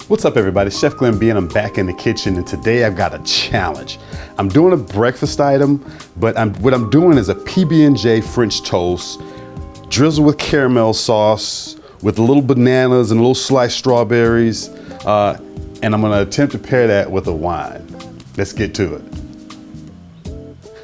What's up everybody, Chef Glenn B and I'm back in the kitchen, and today I've got a challenge. I'm doing a breakfast item, but what I'm doing is a PB&J French toast, drizzled with caramel sauce, with little bananas and little sliced strawberries, and I'm gonna attempt to pair that with a wine. Let's get to it.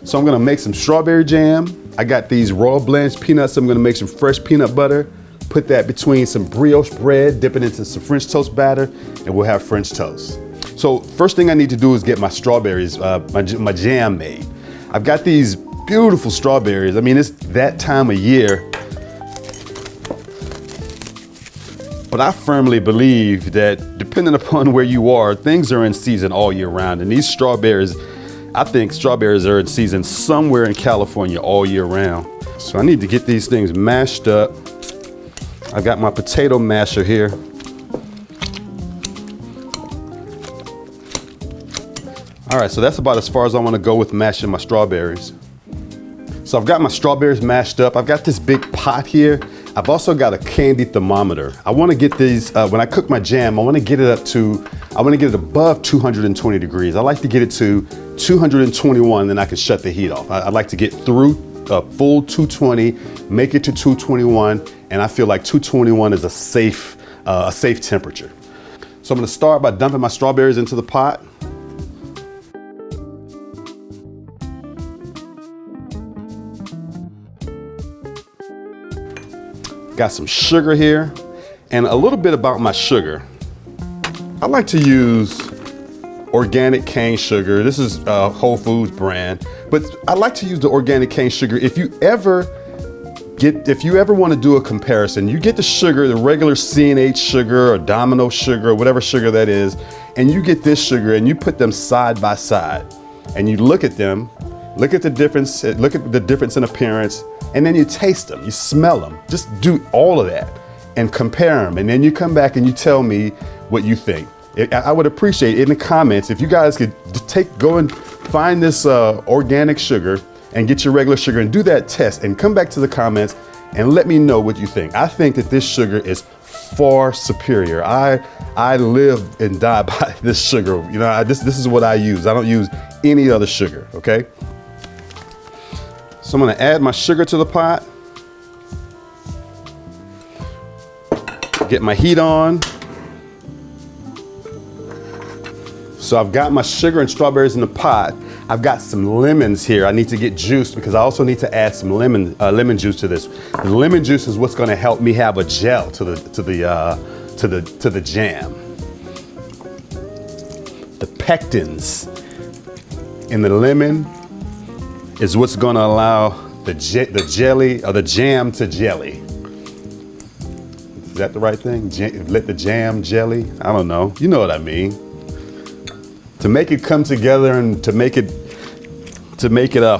So I'm gonna make some strawberry jam. I got these raw blanched peanuts. I'm gonna make some fresh peanut butter. Put that between some brioche bread, dip it into some French toast batter, and we'll have French toast. So first thing I need to do is get my strawberries, my jam made. I've got these beautiful strawberries. I mean, it's that time of year. But I firmly believe that depending upon where you are, things are in season all year round. And these strawberries, I think strawberries are in season somewhere in California all year round. So I need to get these things mashed up. I've got my potato masher here. All right, so that's about as far as I want to go with mashing my strawberries. So I've got my strawberries mashed up. I've got this big pot here. I've also got a candy thermometer. I want to get these, when I cook my jam, I want to get it above 220 degrees. I like to get it to 221, then I can shut the heat off. I'd like to get through a full 220, make it to 221, and I feel like 221 is a safe temperature. So I'm gonna start by dumping my strawberries into the pot. Got some sugar here, and a little bit about my sugar. I like to use organic cane sugar. This is a Whole Foods brand, but I like to use the organic cane sugar. If you ever want to do a comparison, you get the sugar, the regular C&H sugar or Domino sugar or whatever sugar that is, and you get this sugar and you put them side by side and you look at them, look at the difference in appearance, and then you taste them, you smell them. Just do all of that and compare them, and then you come back and you tell me what you think. I would appreciate it in the comments if you guys could go and find this organic sugar and get your regular sugar and do that test and come back to the comments and let me know what you think. I think that this sugar is far superior. I live and die by this sugar. You know, this is what I use. I don't use any other sugar, okay? So I'm gonna add my sugar to the pot. Get my heat on. So I've got my sugar and strawberries in the pot. I've got some lemons here. I need to get juiced because I also need to add some lemon juice to this. The lemon juice is what's going to help me have a gel to the jam. The pectins in the lemon is what's going to allow the jelly or the jam to jelly. Is that the right thing? Let the jam jelly? I don't know. You know what I mean. To make it come together and to make it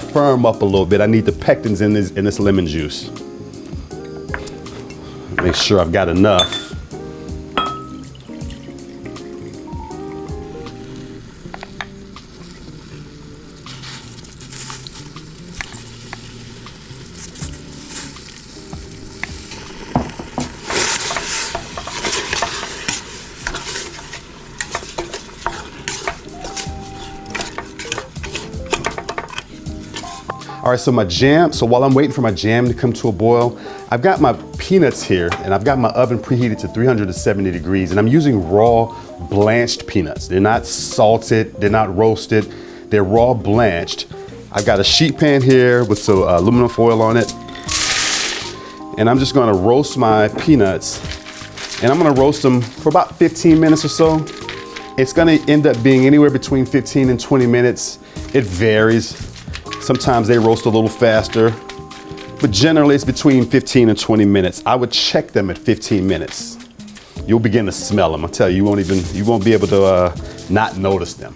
firm up a little bit, I need the pectins in this lemon juice. Make sure I've got enough. All right, so while I'm waiting for my jam to come to a boil, I've got my peanuts here and I've got my oven preheated to 370 degrees, and I'm using raw blanched peanuts. They're not salted, they're not roasted, they're raw blanched. I've got a sheet pan here with some aluminum foil on it, and I'm just gonna roast my peanuts, and I'm gonna roast them for about 15 minutes or so. It's gonna end up being anywhere between 15 and 20 minutes. It varies. Sometimes they roast a little faster, but generally it's between 15 and 20 minutes. I would check them at 15 minutes. You'll begin to smell them. I tell you, you won't be able to not notice them.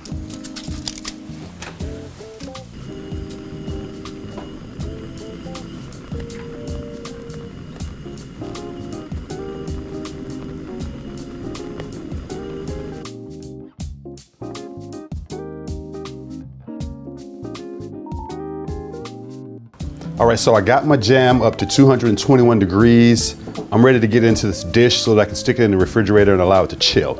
All right, so I got my jam up to 221 degrees. I'm ready to get into this dish so that I can stick it in the refrigerator and allow it to chill.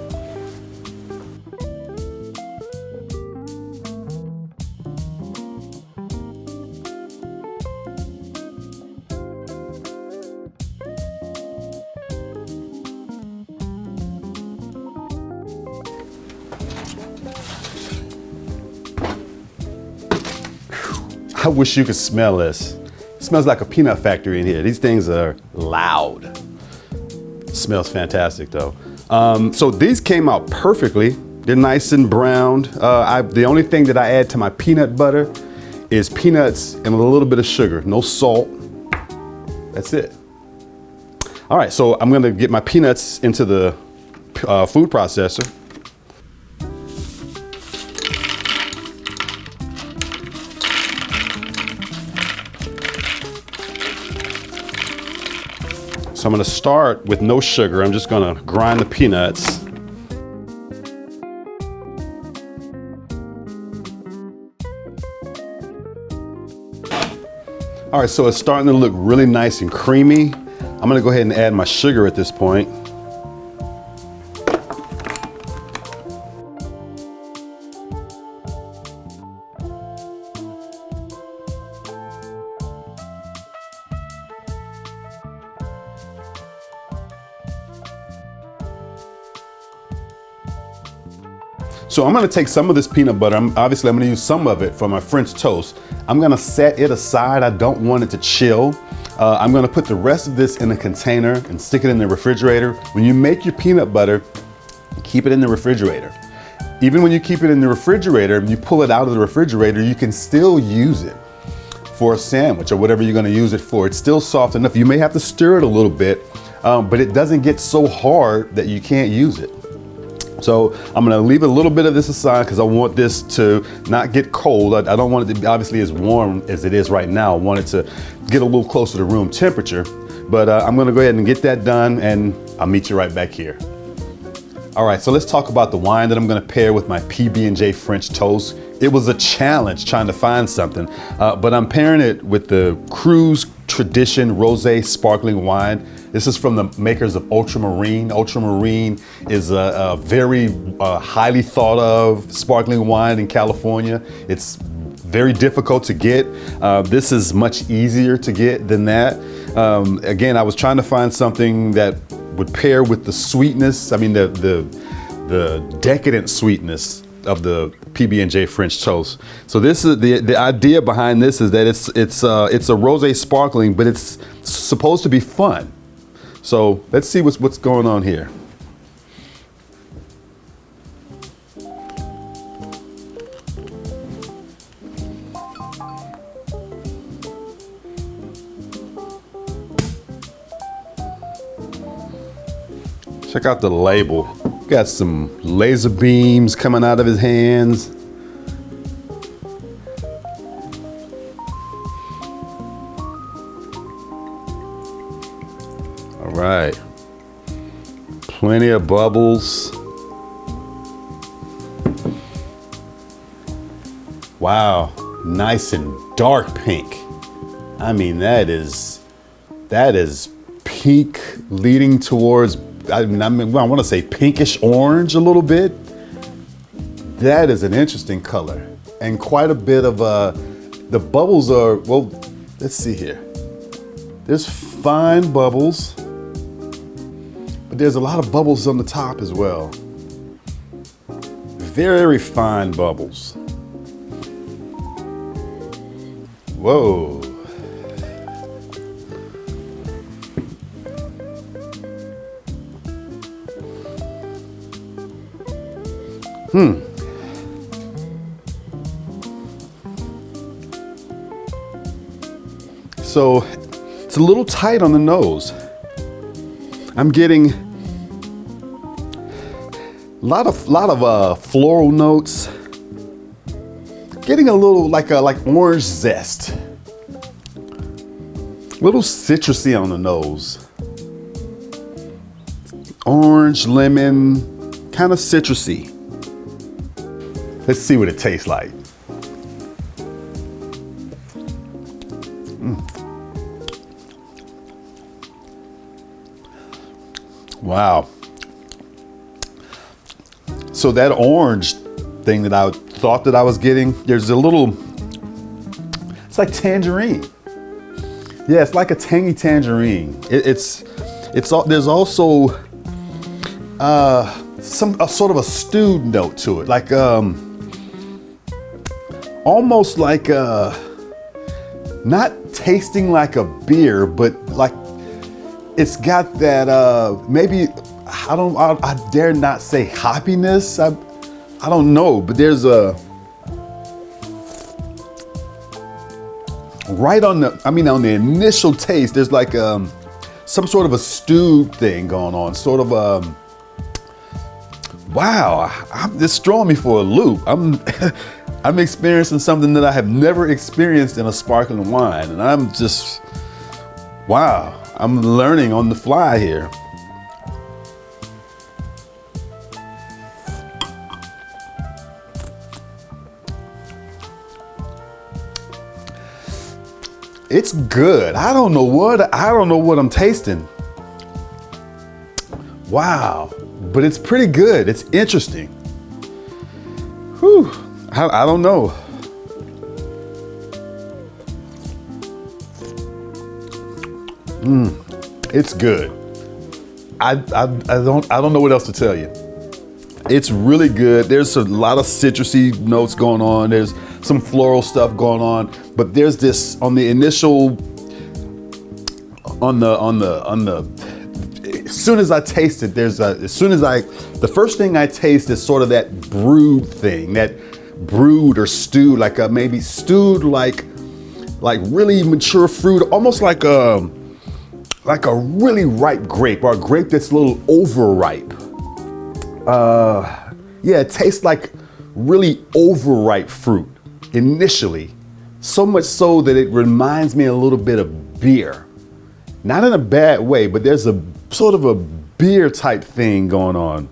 I wish you could smell this. It smells like a peanut factory in here. These things are loud. Smells fantastic though. So these came out perfectly. They're nice and browned. The only thing that I add to my peanut butter is peanuts and a little bit of sugar, no salt. That's it. All right, so I'm gonna get my peanuts into the food processor. So I'm gonna start with no sugar. I'm just gonna grind the peanuts. All right, so it's starting to look really nice and creamy. I'm gonna go ahead and add my sugar at this point. So I'm gonna take some of this peanut butter. Obviously I'm gonna use some of it for my French toast. I'm gonna set it aside. I don't want it to chill. I'm gonna put the rest of this in a container and stick it in the refrigerator. When you make your peanut butter, keep it in the refrigerator. Even when you keep it in the refrigerator, you pull it out of the refrigerator, you can still use it for a sandwich or whatever you're gonna use it for. It's still soft enough. You may have to stir it a little bit, but it doesn't get so hard that you can't use it. So I'm gonna leave a little bit of this aside because I want this to not get cold. I don't want it to be obviously as warm as it is right now. I want it to get a little closer to room temperature. But I'm gonna go ahead and get that done and I'll meet you right back here. All right, so let's talk about the wine that I'm gonna pair with my PB&J French toast. It was a challenge trying to find something, but I'm pairing it with the Cruise Tradition Rosé Sparkling Wine. This is from the makers of Ultramarine. Ultramarine is a very highly thought of sparkling wine in California. It's very difficult to get. This is much easier to get than that. Again, I was trying to find something that would pair with the sweetness, I mean the decadent sweetness of the PB&J French toast. So this is the idea behind this is that it's a rosé sparkling, but it's supposed to be fun. So let's see what's going on here. Check out the label. Got some laser beams coming out of his hands. All right. Plenty of bubbles. Wow, nice and dark pink. I mean, that is pink leading towards, I want to say pinkish orange a little bit. That is an interesting color. And quite a bit of, the bubbles are, well, let's see here. There's fine bubbles, but there's a lot of bubbles on the top as well. Very fine bubbles. Whoa. So it's a little tight on the nose. I'm getting a lot of floral notes. Getting a little like orange zest. A little citrusy on the nose. Orange, lemon, kind of citrusy. Let's see what it tastes like. Wow. So that orange thing that I thought that I was getting, there's a little, it's like tangerine. Yeah, it's like a tangy tangerine. There's also a sort of a stewed note to it, like almost like not tasting like a beer, but like it's got that maybe I dare not say hoppiness. I don't know, but there's a right on the initial taste, there's like some sort of a stewed thing going on, sort of wow, this throwing me for a loop. I'm experiencing something that I have never experienced in a sparkling wine, and I'm just, wow, I'm learning on the fly here. It's good. I don't know what I'm tasting. Wow, but it's pretty good. It's interesting. Whew, I don't know. It's good. I don't know what else to tell you. It's really good. There's a lot of citrusy notes going on. There's some floral stuff going on, but there's this on the initial, as soon as I taste it, the first thing I taste is sort of that brewed thing, that brewed or stewed, like maybe stewed like really mature fruit, almost like a really ripe grape, or a grape that's a little overripe. Yeah, it tastes like really overripe fruit initially, so much so that it reminds me a little bit of beer. Not in a bad way, but there's a sort of a beer type thing going on.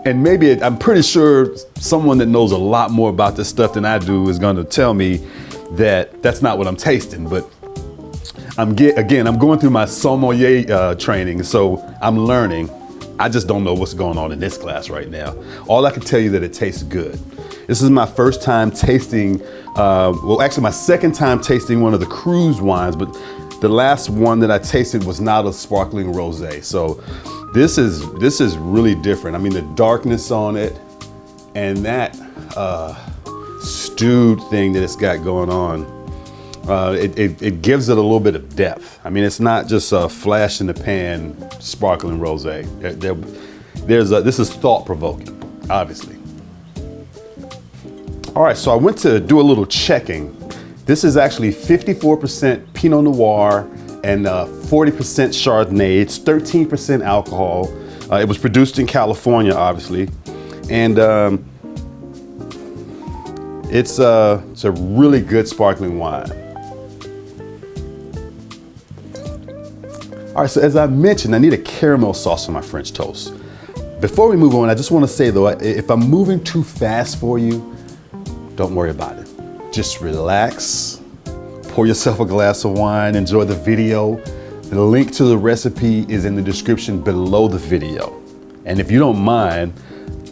And maybe I'm pretty sure someone that knows a lot more about this stuff than I do is going to tell me that that's not what I'm tasting. But I'm going through my sommelier training, so I'm learning. I just don't know what's going on in this class right now. All I can tell you that it tastes good. This is my first time tasting, actually my second time tasting one of the cruise wines, but the last one that I tasted was not a sparkling rosé. So this is really different. I mean, the darkness on it and that stewed thing that it's got going on, it gives it a little bit of depth. I mean, it's not just a flash in the pan sparkling rosé. This is thought-provoking, obviously. All right, so I went to do a little checking. This is actually 54% Pinot Noir and 40% Chardonnay. It's 13% alcohol. It was produced in California, obviously, and it's a really good sparkling wine. All right, so as I mentioned, I need a caramel sauce on my French toast. Before we move on, I just want to say though, if I'm moving too fast for you, don't worry about it. Just relax, pour yourself a glass of wine, enjoy the video. The link to the recipe is in the description below the video. And if you don't mind,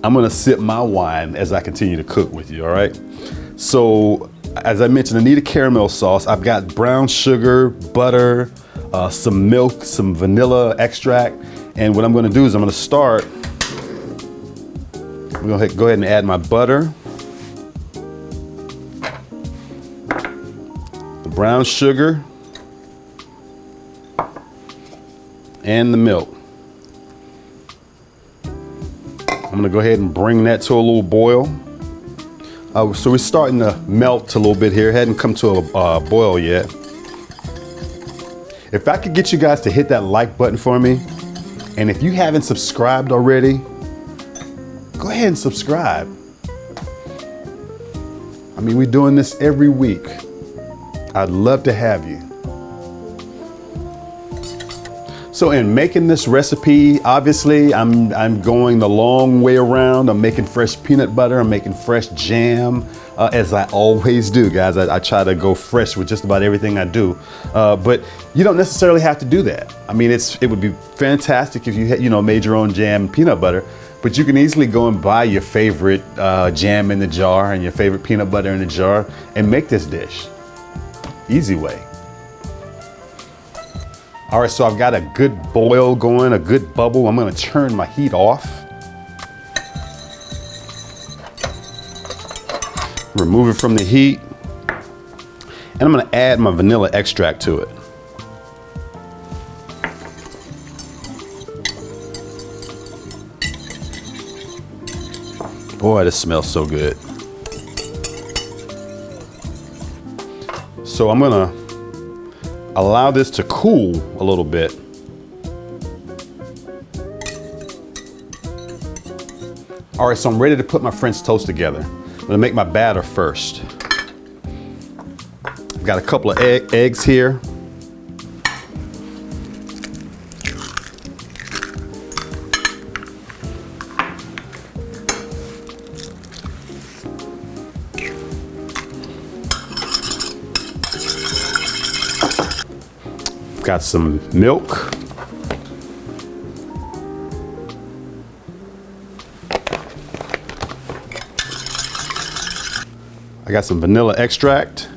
I'm gonna sip my wine as I continue to cook with you, all right? So, as I mentioned, I need a caramel sauce. I've got brown sugar, butter, some milk, some vanilla extract. And what I'm gonna do is I'm gonna start, I'm gonna go ahead and add my butter, the brown sugar, and the milk. I'm gonna go ahead and bring that to a little boil. So we're starting to melt a little bit here. It hadn't come to a boil yet. If I could get you guys to hit that like button for me, and if you haven't subscribed already, go ahead and subscribe. I mean, we're doing this every week. I'd love to have you. So in making this recipe, obviously I'm going the long way around. I'm making fresh peanut butter, I'm making fresh jam, as I always do, guys. I try to go fresh with just about everything I do. But you don't necessarily have to do that. I mean, it would be fantastic if you had, made your own jam and peanut butter, but you can easily go and buy your favorite jam in the jar and your favorite peanut butter in the jar and make this dish. Easy way. All right, so I've got a good boil going, a good bubble. I'm gonna turn my heat off. Remove it from the heat. And I'm gonna add my vanilla extract to it. Boy, this smells so good. So I'm gonna allow this to cool a little bit. All right, so I'm ready to put my French toast together. I'm gonna make my batter first. I've got a couple of eggs here. Got some milk. I got some vanilla extract.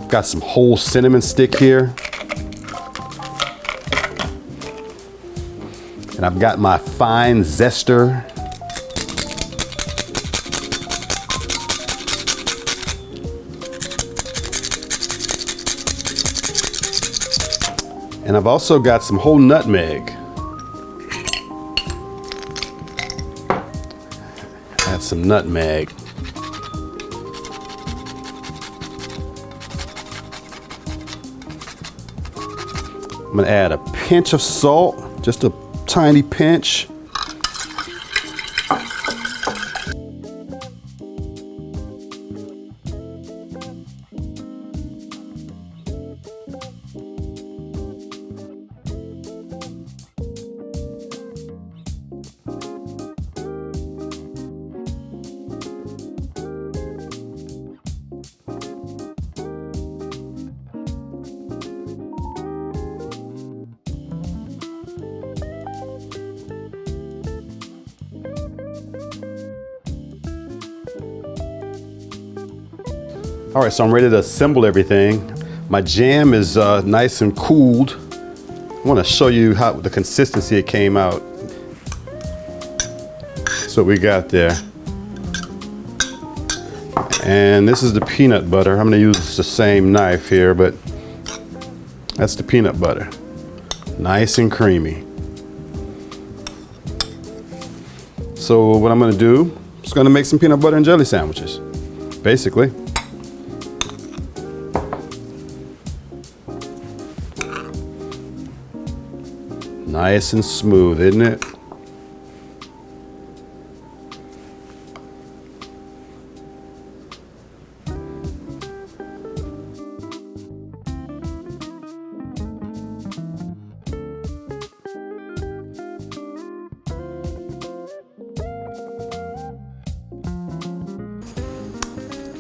Got some whole cinnamon stick here. And I've got my fine zester. And I've also got some whole nutmeg. Add some nutmeg. I'm gonna add a pinch of salt, just a tiny pinch. All right, so I'm ready to assemble everything. My jam is nice and cooled. I want to show you how the consistency it came out. So we got there. And this is the peanut butter. I'm going to use the same knife here, but that's the peanut butter. Nice and creamy. So what I'm going to do is going to make some peanut butter and jelly sandwiches, basically. Nice and smooth, isn't it?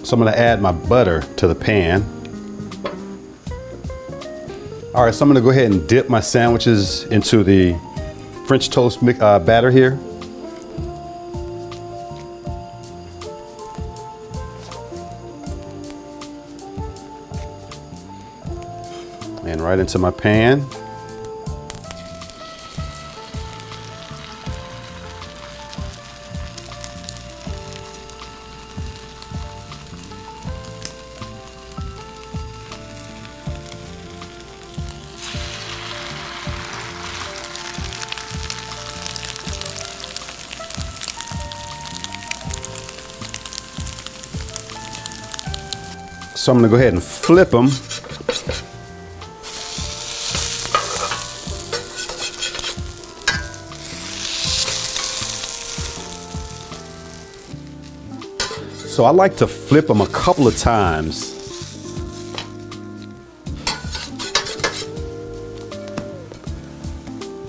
So I'm going to add my butter to the pan. All right, so I'm gonna go ahead and dip my sandwiches into the French toast batter here. And right into my pan. So I'm gonna go ahead and flip them. so I like to flip them a couple of times.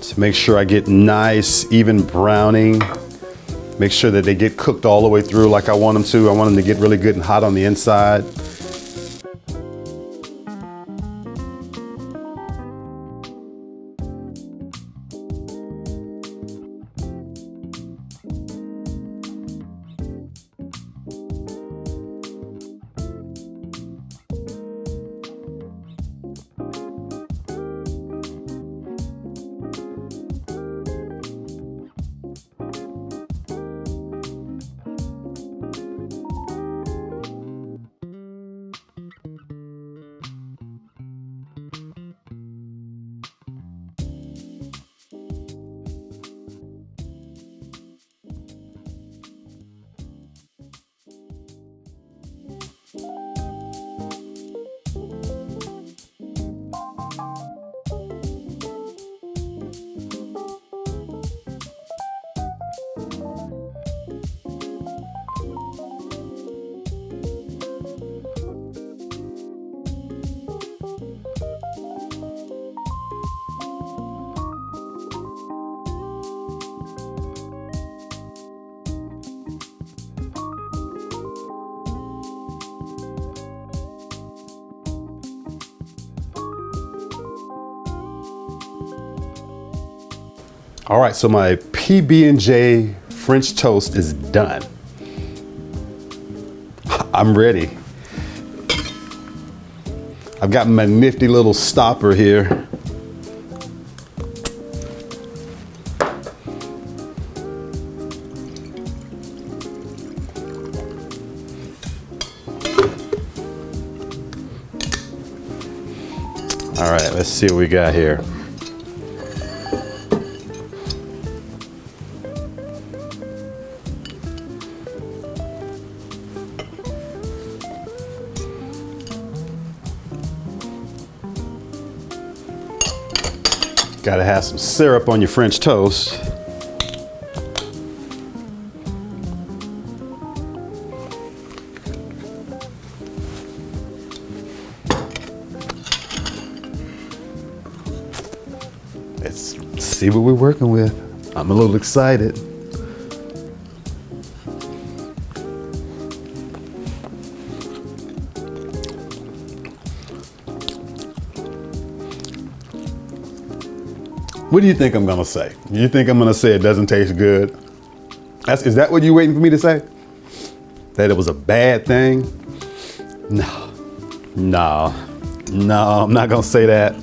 To make sure I get nice, even browning. Make sure that they get cooked all the way through like I want them to. I want them to get really good and hot on the inside. All right, so my PB&J French toast is done. I'm ready. I've got my nifty little stopper here. All right, let's see what we got here. Gotta have some syrup on your French toast. Let's see what we're working with. I'm a little excited. What do you think I'm gonna say? You think I'm gonna say it doesn't taste good? Is that what you're waiting for me to say? That it was a bad thing? No, I'm not gonna say that.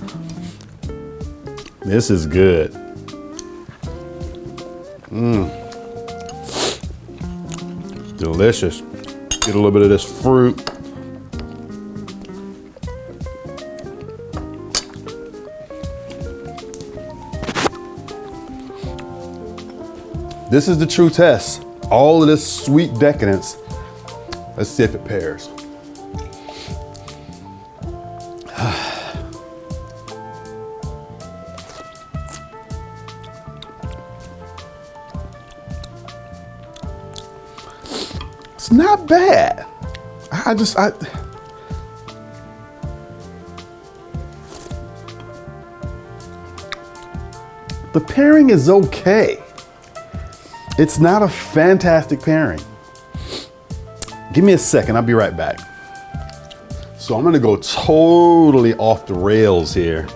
This is good. Delicious. Get a little bit of this fruit. This is the true test. All of this sweet decadence. Let's see if it pairs. It's not bad. The pairing is okay. It's not a fantastic pairing. Give me a second, I'll be right back. So I'm gonna go totally off the rails here.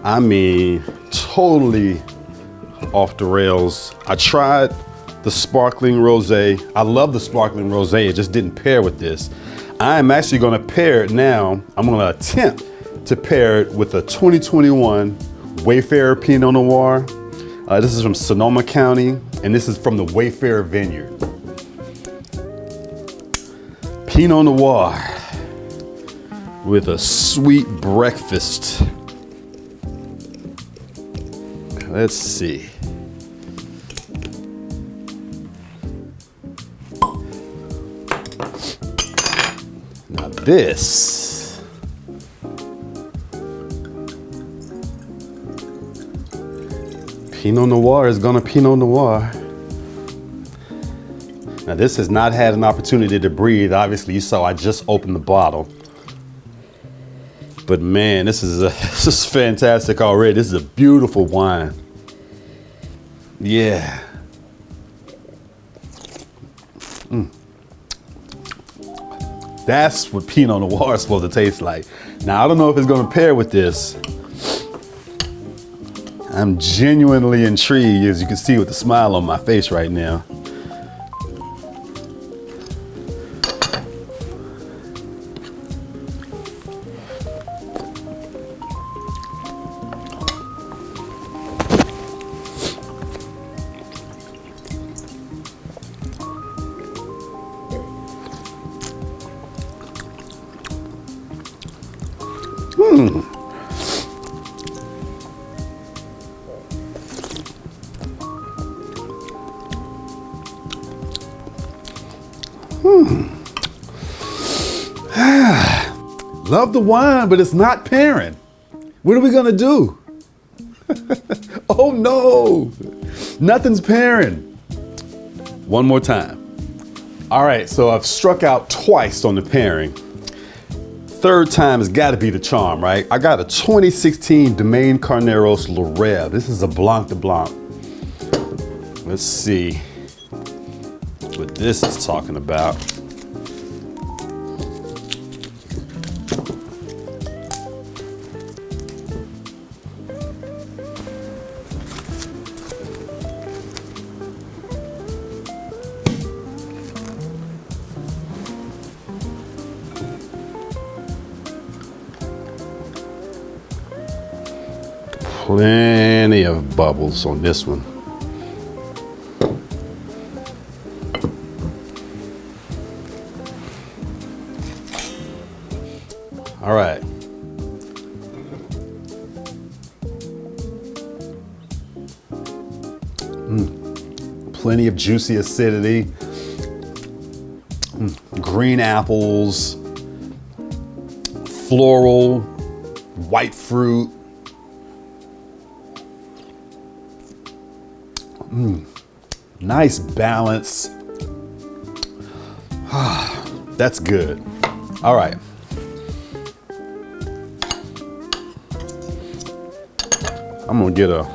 I mean, totally off the rails. I tried the sparkling rosé. I love the sparkling rosé, it just didn't pair with this. I'm actually gonna pair it now. I'm gonna attempt to pair it with a 2021 Wayfarer Pinot Noir. This is from Sonoma County, and this is from the Wayfarer Vineyard. Pinot Noir with a sweet breakfast. Let's see. Now this. Pinot Noir is gonna Pinot Noir. Now this has not had an opportunity to breathe. Obviously you saw I just opened the bottle. But man, this is fantastic already. This is a beautiful wine. Yeah. That's what Pinot Noir is supposed to taste like. Now, I don't know if it's going to pair with this. I'm genuinely intrigued, as you can see with the smile on my face right now. Love the wine, but it's not pairing. What are we gonna do? Oh no, nothing's pairing. One more time. All right, so I've struck out twice on the pairing. Third time has got to be the charm, right? I got a 2016 Domaine Carneros Le Rêve. This is a Blanc de Blanc. Let's see what this is talking about. Plenty of bubbles on this one. All right. Plenty of juicy acidity. Green apples. Floral. White fruit. Nice balance. That's good. All right. I'm gonna get a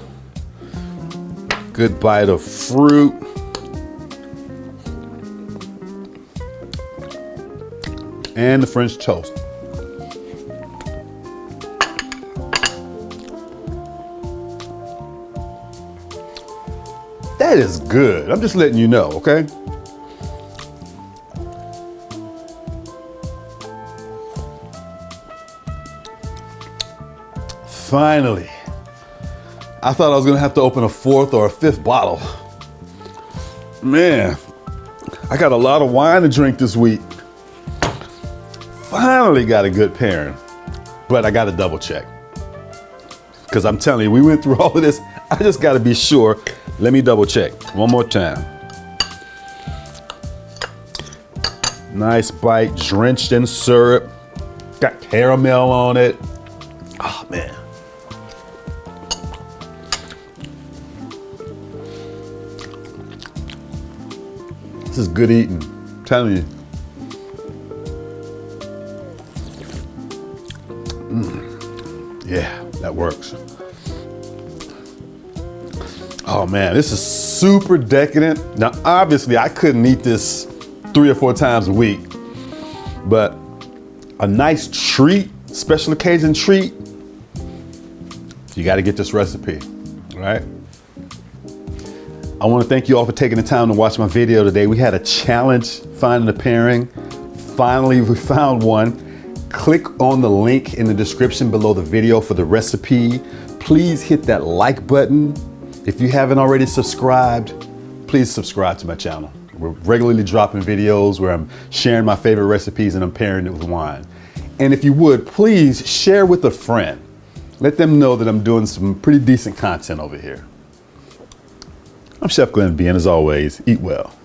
good bite of fruit. And the French toast. That is good. I'm just letting you know, okay? Finally. I thought I was gonna have to open a fourth or a fifth bottle. Man, I got a lot of wine to drink this week. Finally got a good pairing, but I gotta double check. Because I'm telling you, we went through all of this. I just gotta be sure. Let me double check one more time. Nice bite, drenched in syrup. Got caramel on it. Oh man. This is good eating, I'm telling you. Yeah, that works. Oh man, this is super decadent. Now, obviously I couldn't eat this 3 or 4 times a week, but a nice treat, special occasion treat, you gotta get this recipe, all right? I wanna thank you all for taking the time to watch my video today. We had a challenge finding a pairing. Finally, we found one. Click on the link in the description below the video for the recipe. Please hit that like button. If you haven't already subscribed, please subscribe to my channel. We're regularly dropping videos where I'm sharing my favorite recipes and I'm pairing it with wine. And if you would, please share with a friend. Let them know that I'm doing some pretty decent content over here. I'm Chef Glenn B, and as always, eat well.